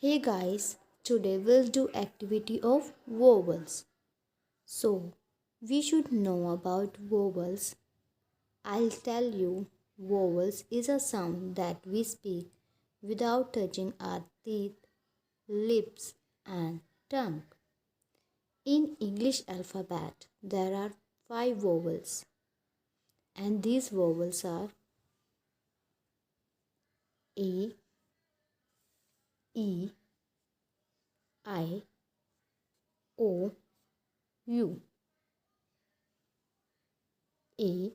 Hey guys, today we'll do activity of vowels. So, we should know about vowels. I'll tell you, vowels is a sound that we speak without touching our teeth, lips and tongue. In English alphabet, there are 5 vowels and these vowels are A, E, I, O, U. A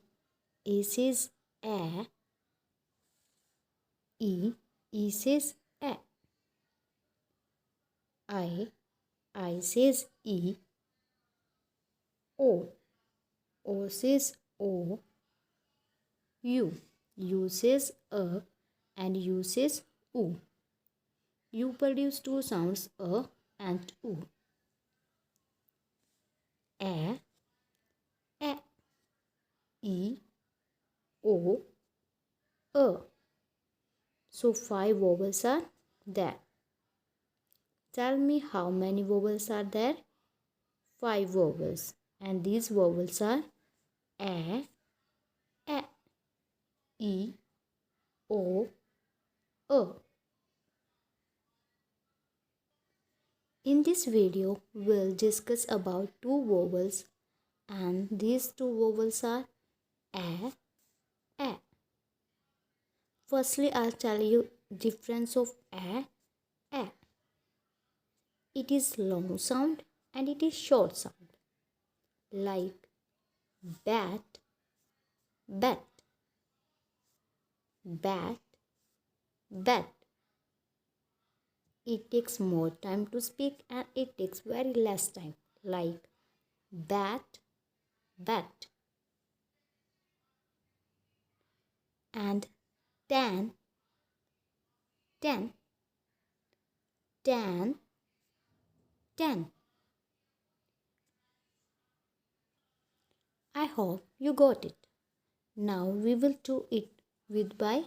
says A, E says A. I says E, O says O, U says A, and U says U. You produce two sounds A and U. A, E, O, A. So 5 vowels are there. Tell me how many vowels are there? 5 vowels. And these vowels are A, E, O, A. In this video, we'll discuss about two vowels and these two vowels are A. Firstly, I'll tell you difference of A. It is long sound and it is short sound. Like bat, bat, bat, bat. It takes more time to speak and it takes very less time. Like bat, bat. And tan, tan, tan, tan. I hope you got it. Now we will do it by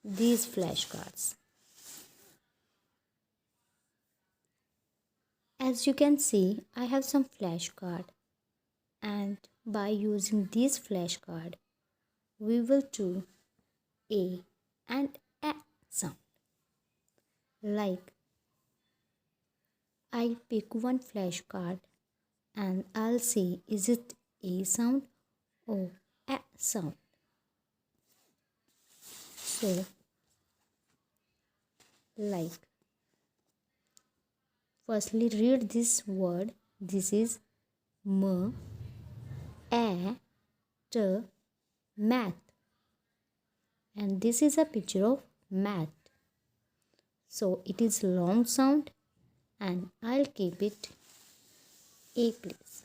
these flashcards. As you can see, I have some flashcard, and by using this flashcard, we will do A and A sound. Like I pick one flashcard and I'll see is it A sound or A sound. So, like, firstly read this word. This is M, A, T, math. And this is a picture of math. So it is long sound and I'll keep it A place.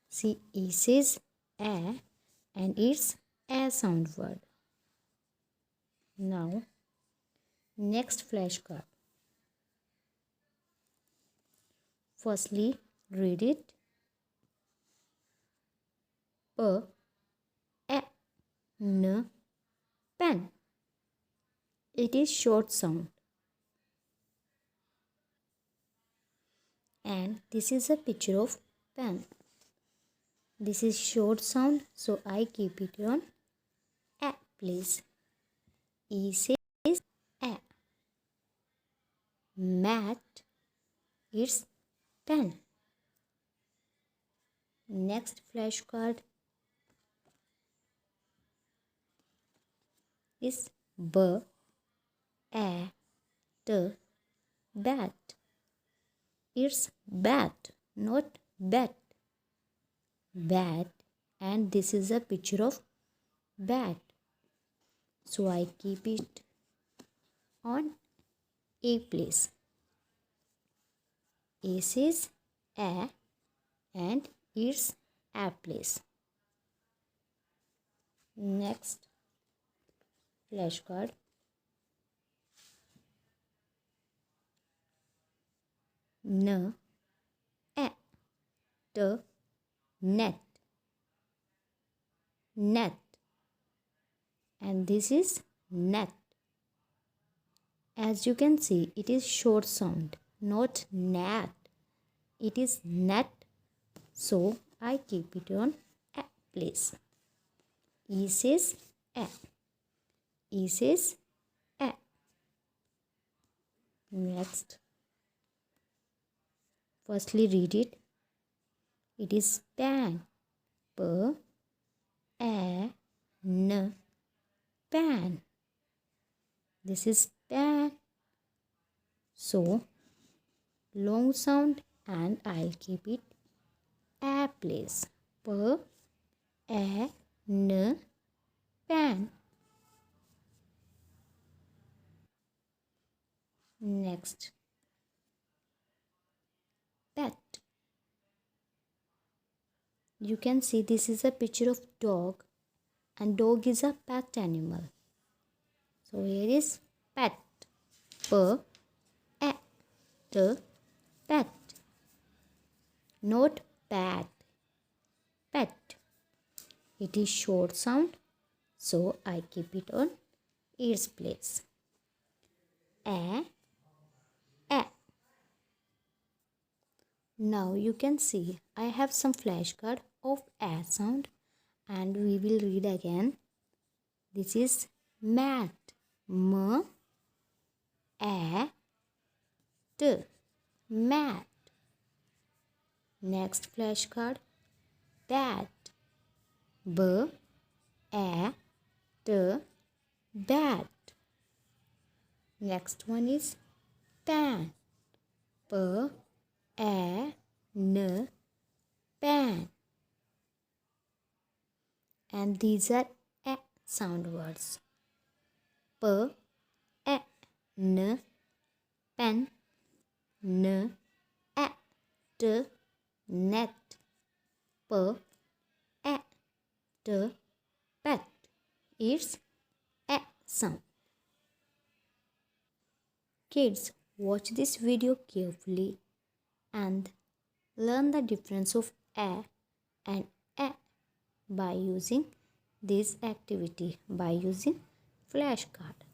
See, E says A and it's A sound word. Now, next flashcard. Firstly, read it. P, A, N, pen. It is short sound. And this is a picture of pen. This is short sound, so I keep it on A place. E says A. Mat, it's pen. Next flashcard is B, A, T, bat. It's bat, not bat. Bat, and this is a picture of bat. So I keep it on A place. A says A and it's A place. Next flashcard. N, A, T, net. Net. And this is net. As you can see, it is short sound, not net. It is net, so I keep it on a place. E says a. E says a. Next, firstly read it. It is pan. P, a, n. Pan. This is pan. So, long sound and I'll keep it a place. P, a, n. Pan. Next, pet. You can see this is a picture of dog, and dog is a pet animal. So here is pet. P, a, t, pet. Not pet. Pet. It is short sound, so I keep it on its place. A. Now you can see I have some flashcard of a sound, and we will read again. This is mat. M, a, t. Mat. Next flashcard, bat. B, a, t. Bat. Next one is pan. P, a, n. Pan. And these are a sound words. P, a, n. Pen. N, a, t. Net. P, a, t. Pet. It's a sound. Kids, watch this video carefully and learn the difference of a and a by using this activity, by using flashcard.